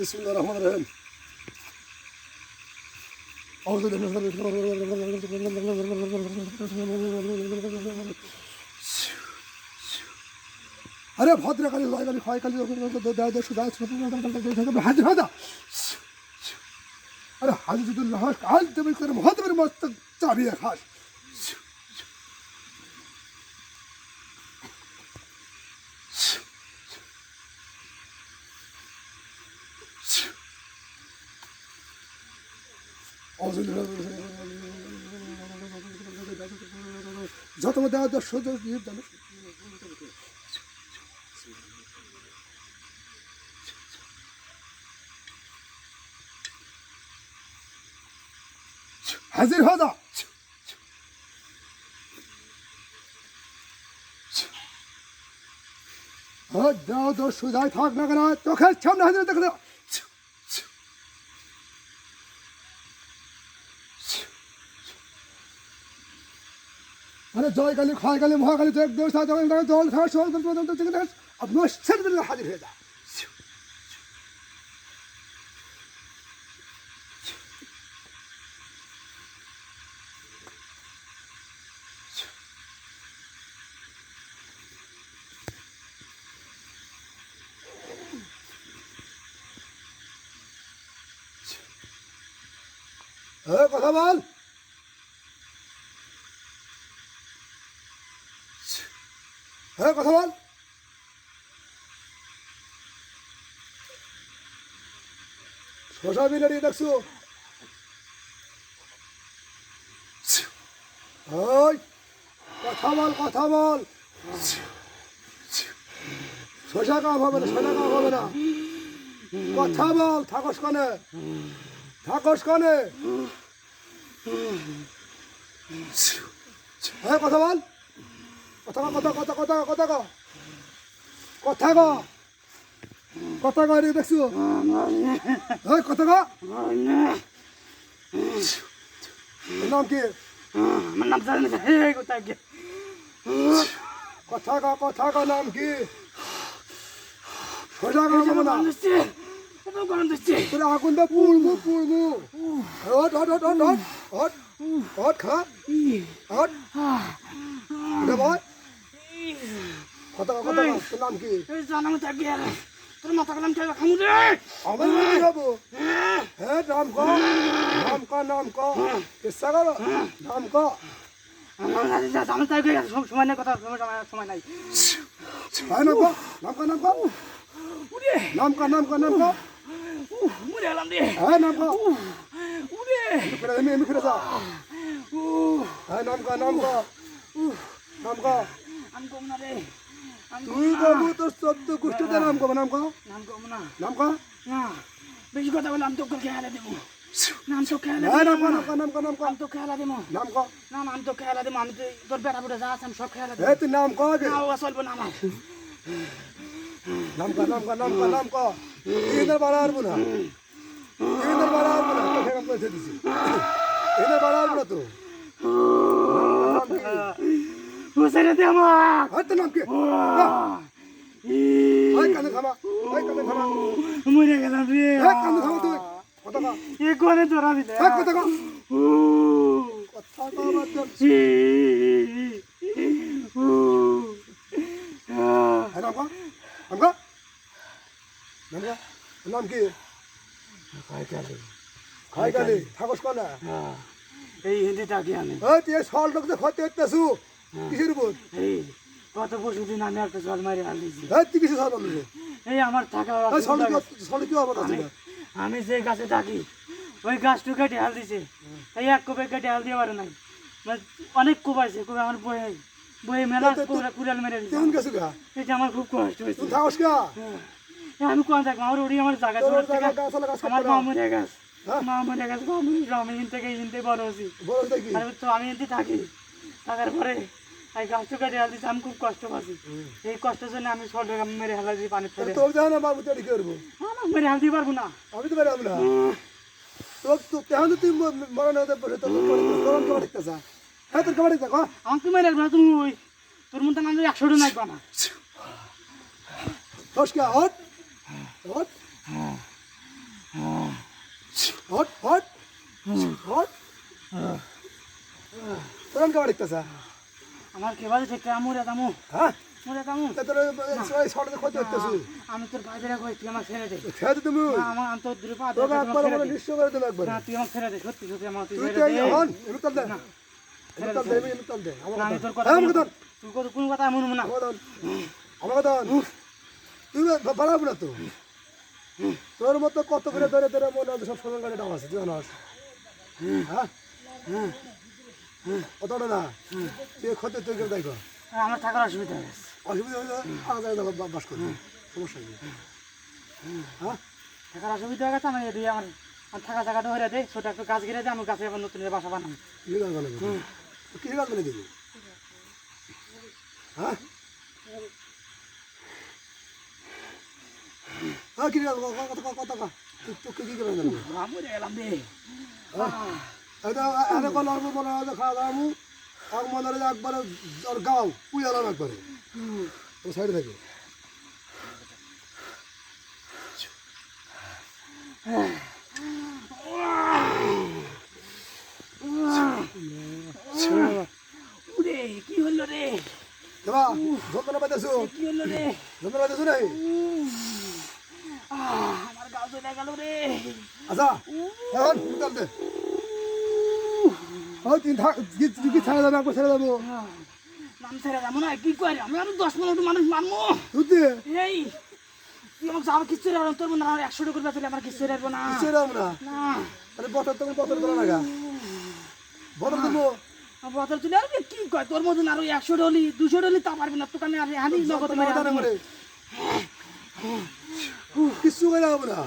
বিসমিল্লাহির রহমানির রহিম। আউযু বিল্লাহি আরে ভদ্রকালী জয়কালী ক্ষয়কালী হাজির হাজা আরে হাজিদুল্লাহ কাল তুমি করে মহাদেবের মস্তক চাবিয়ে খাস যত দেওয়া দশ হাজির হয়ে যা দাও দোষ সোজাই থাক না কেন চোখের সামনে হাজির দেখে দাও মানে জয়কালী ক্ষয়কালী মহাকালী জল খাস আপনার হাজির হয়ে যা কথা বল কথা বল শশা বিলারি দেখছো কথা বল শশা কাম হবে না শশা কাম হবে না কথা বল থাকস কানে কথা বল কথা রে দেখছো কথা নাম কি আমার নাম জানি না কোথায় গিয়ে কথা নাম কি সোজা হবে না গরম দিচ্ছে তোর আগুন দা পুড়বো হট খা হট বল কথা তোর নাম কি জানাম থাকি আর তোর মাথা কলাম খেয়ে খামু রে আমার নাম যাবো হ্যাঁ নাম ক কিসা করো নাম ক আমার জানাম থাকি সময় নেই কথা সময় নাই নাম ক মুড়ে এলাম রে হ্যাঁ নাম ক উড়ে এমনি ফিরে যা হ্যাঁ নাম ক আমি কম না রে তুই বাবু তোর 14 গোষ্ঠীতে নাম ক নাম কম না না বেশি কথা বলে আমি তো খেয়ালা দেবো নাম তো খেয়ালা নাম তো খেয়ালা দেবো নাম ক না আমি তো খেয়ালা দেবো আমি তো তোর বেটা বুড়া যা আছে আমি সব খেয়ালা দেবো তুই নাম ক আগে না ও চলবো না আমার নাম ক এদের বাড়া আরবো না তোকে কাম করে দিছি এদের বাড়া আরবো না তো হুসাইনে দে আমার তোর নাম কি কানে খামা মরে গেলাম রে কানে খামা তুই কথা ক এ করে ধরা দিলে কথা ক নাম কি খাইকালি থাকস কনা এই হিন্দিটা কি আমি তুই সল লোকদের ক্ষতি হইতেছু কিসের উপর এই গত পরশু দিন আমি একটা জল মারি হালিয়েছি তুই কিসে সল বললি এই আমার থাকা সল কি অবস্থা আছে আমি যে গাছে থাকি ওই গাছটু কেটে হাল দিছে এই এক কোপে কেটে হাল দিয়ে পারে নাই অনেক কোপাইছে কোপে আমার বয়ে মেলা কুড়াল মেরে দিছে কেমন গেছো গা এটা আমার খুব কষ্ট হয়েছে তুই থাকস কা আমি কোন থাকবো আমার ওড়ি আমার জায়গা ছোট থেকে আমার মামুরে গাছ আমি হিনতে বড় হচ্ছি তো আমি হিনতে থাকি থাকার পরে এই গাছটা কেটে হাল দিচ্ছে আমি খুব কষ্ট পাচ্ছি এই কষ্টের জন্য আমি সল মেরে হেলা দিয়ে পানি ফেলে তোর জানা বাবু তুই কি করবো আমার মেরে হাল দিয়ে পারবো না আমি তো পারবো না তোর তেমন তুই মরণ হতে পারে তোর কেমন দেখতেছা হ্যাঁ তোর কেমন দেখো আমাকে মেরে না তুমি ওই তোর মতো না 100টা নাইবা না তোর কি হট হট তোর কে দেখতেছা আমার কে বাজে ঠিক মরে দামু হ্যাঁ মরে দামু তোর শর্টে ক্ষতি করতেছি আমি তোর ভাইদের কই তুই আমার ছেড়ে দে খেয়ে তুমি না আমার আমি তোর দূরে পা দে তোকে একবার বলে নিশ্চয় করে দেব একবার না তুই আমার ছেড়ে দে সত্যি সত্যি আমার তুই তুই ছেড়ে তো দে হন এলুতাল দে না এলুতাল দে এলুতাল দে না, আমি তোর কথা আমার কথা তুই কোন কথা মনে না আমার কথা তুই বাড়াবো না তো তোর মতো কত করে ধরে ধরে মনে হয় সব সময় গাড়ি ডাম আছে তুই জানাস হ্যাঁ অতটা না তুই ক্ষতি তুই কেউ দেখো আমার থাকার অসুবিধা হয়েছে অসুবিধা হলে আলাদা বাস করবি সমস্যা নেই হ্যাঁ থাকার অসুবিধা হয়ে গেছে আমি এদিকে আমার থাকা জায়গাটা হয়ে দে ছোট একটা গাছ ঘিরে দে আমি গাছে আবার নতুন বাসা বানাবো কি গাছ বানাবি কি গাছ বানিয়ে দিবি হ্যাঁ হ্যাঁ কি গাছ কত তুই কি করে জানবি মরে গেলাম রে এটা এখন আর মনে হয় খাওয়া দাওয়া আমু আর মনে হয় একবারে আর গাও পুই আলাম একবারে সাইডে থাকে রে কি হলো রে দেবা যন্ত্রণা পাইতেছো কি হলো রে যন্ত্রণা পাইতেছো নাই আমার গাও চলে গেল রে আচ্ছা এখন উতাল দে তুই কি ছেড়ে যাবে একবার ছেড়ে যাবো নাম ছেড়ে যাবো না কি করে আমি আরো 10 মিনিট মানুষ মারবো বুঝলি এই তুই আমাকে যাবো কিচ্ছু রাখবো তোর মনে হয় 100 টাকা করবে আমার কিচ্ছু রাখবো না ছেড়ে যাবো না না আরে বছর তখন বছর ধরে লাগা বছর দেবো বদল চলে আর কি কয় তোর মতন আরো 100 ডলি 200 ডলি তা পারবি না তোকে আমি আর হানি নগদ মেরে কিছু করে যাবো না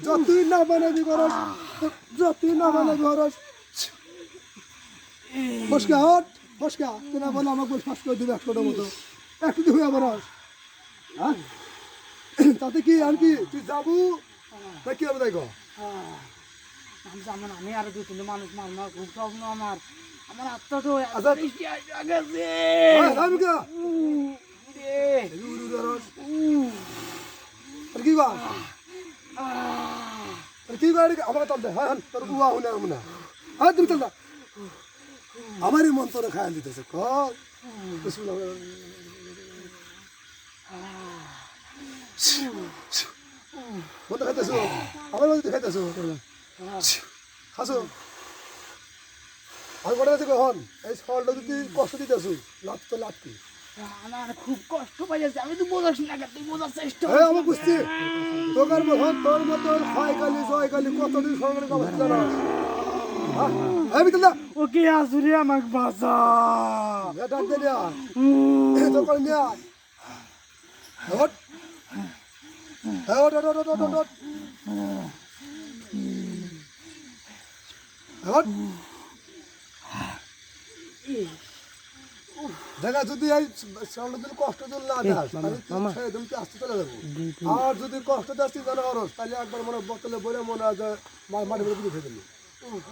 যতই না বানাবি করস যতই না বানাবি করস ফসকা হট ফসকা তুই না বলে আমাকে ফাঁস করে দিবে 100টার মতো একটু দিয়ে আবার হ্যাঁ তাতে কি আর কি তুই যাবো তা কি হবে দেখো আমি জানো না আমি আরো 2-3 মানুষ মারবো খুব স্বপ্ন আমার আমার আত্মা তো আচ্ছা। গেছে আমি কে আর কি কর আর কি কর আমার চল দে হ্যাঁ তোর উয়া হুনে না হ্যাঁ তুমি চল আমারই মন তোরে খায়াল দিতেছে কর মতো খাইতেছো আমার মধ্যে খাইতেছো খাসো আমি কটা আছে কখন এই ফলটা যদি কষ্ট দিতেছো লাভ তো লাভ কি আমার খুব কষ্ট পাই যাচ্ছে আমি তো বোঝাস না তুই বোঝার চেষ্টা হ্যাঁ আমি বুঝছি তোর মতন তোর মতো ক্ষয়কালী জয়কালী কতদিন সরকারি কাগজ জানাস হ্যাঁ বিকেল দা ওকে আসুরি আমাকে বাঁচা ডাক দে না তোর করে নিয়ে হট হ্যাঁ hot hot hot hot hot hot দেখা যদি এই সামনে কষ্ট দিন না দাস তাহলে তুমি আসতে চলে যাবো আর যদি কষ্ট দাস তুই জানা করস তাহলে একবার মনে বোতলে বলে মনে হয় যে মাটি বেড়ে পুজো খেয়ে দিলি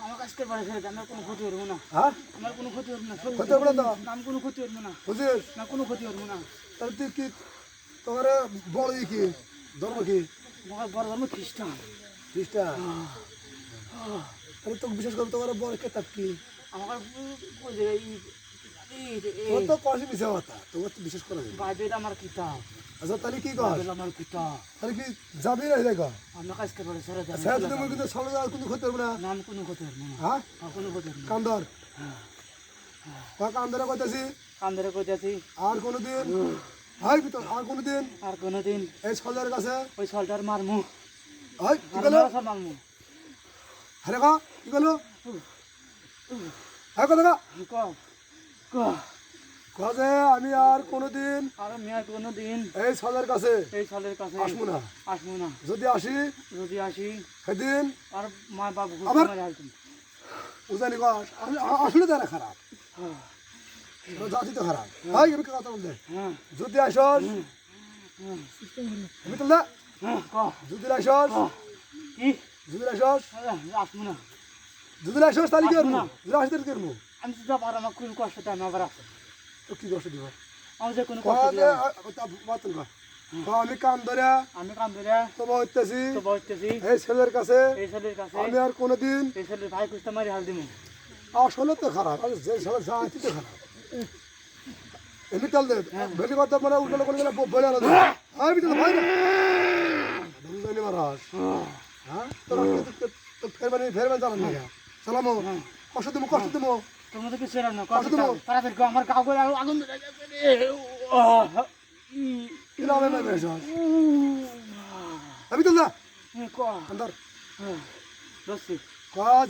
আমার কাছে পারে আমার কোনো ক্ষতি করবো না হ্যাঁ আমার কোনো ক্ষতি করবো না ক্ষতি হবে না তো আমি কোনো ক্ষতি করবো না বুঝিস না কোনো ক্ষতি করবো না তাহলে তুই কি তোমার বড় কি ধর্ম কি আমার বড় ধর্ম খ্রিস্টান খ্রিস্টান তাহলে তোকে বিশেষ করে তোমার বড় কেতাব কি আমার তোর তো কষে মিশে কথা তোমার তো বিশেষ করে বাইবেল আমার কিতাব আচ্ছা তাহলে কি কর বাইবেল আমার কিতাব তাহলে কি যাবি না দেখো আমার কাছে পারে ছেড়ে দেন স্যার তুমি কিন্তু সলে যাওয়ার কোনো ক্ষতি হবে না না আমি কোনো ক্ষতি করবো না হ্যাঁ কোনো ক্ষতি করবো না কান্দর কান্দরে কইতাছি কান ধরে কইতেছি আর কোনোদিন হাই ভিতর আর কোনোদিন আর কোনোদিন এই সলের কাছে ওই সলটার মারমু হাই কি আর গেলো সল মারমু আরে কা কি গেলো হ্যাঁ কথা ক ক কাজে আমি আর কোনোদিন আর আমি আর কোনোদিন এই সলের কাছে এই সলের কাছে আসবো না আসবো না যদি আসি যদি আসি সেদিন আর মা বাবু আবার? মারা আসবেন উজানি কাজ আসলে তারা খারাপ জাতি তো খারাপ হাই আমি কথা বলতে হ্যাঁ যদি আসস হ্যাঁ আমি তো না হ্যাঁ ক যদি আসস কি যদি আসস আসবো না যদি আসস তাহলে কি করবো না। যদি আসতে কি করবো আমি তো যাবার আমার খুব কষ্ট দেয় আমি আবার আসবো তো কি কষ্ট দিব আমার যে কোনো কষ্ট কাজে দিলাম না। বাতন কর আমি কান ধরে আমি কান ধরে তোমা হইতেছি তো বসতেছি এই ছেলের কাছে এই ছেলের কাছে আমি আর কোনোদিন এই ছেলের ভাই কুস্তা মারি হাল দিমু আসলে তো খারাপ আর যে ছেলে যা আছে তো খারাপ এমনি চল দে বেশি কথা মানে উল্টো করে গেলে বলে না আমি তো ভাই না ধুমদানি মারাস হ্যাঁ তোরা তো ফেরবানি জানান না সালামো কষ্ট দিমো তোর মধ্যে কিছু এলাম না কষ্ট দিমো তাড়াতাড়ি আমার গাও করে আগুন ধরে গেছে রে। কি নাম এমন বেশ আমি তো না ক আন্দার দোস্তি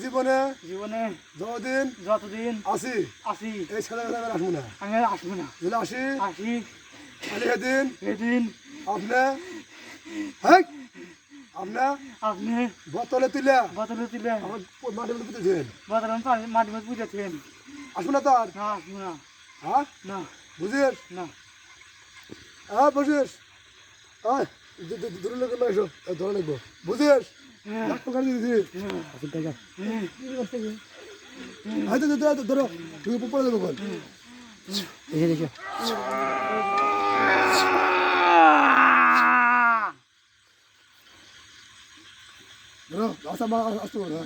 জীবনে জীবনে যতদিন যতদিন আসি আসি এই ছেলে আসবো না আমি আসবো না যদি আসি আসি তাহলে এদিন এদিন আপনি হ্যাঁ আপনি আপনি বোতলে তুলে বোতলে তুলে আমার মাটির মধ্যে পুঁতেছেন বোতলে মাটি মধ্যে বুঝেছেন আসবো না তার না আসবো না হ্যাঁ না বুঝিস না হ্যাঁ বুঝিস হ্যাঁ দূরে লোক এসো ধরে লিখবো বুঝিস ডাক্তার গাড়ি দিয়েছি আসুন টাকা হয়তো ধরো তুমি পড়ে দেবো বল দেখে দেখো ধরো আসা আসতে বল ধরো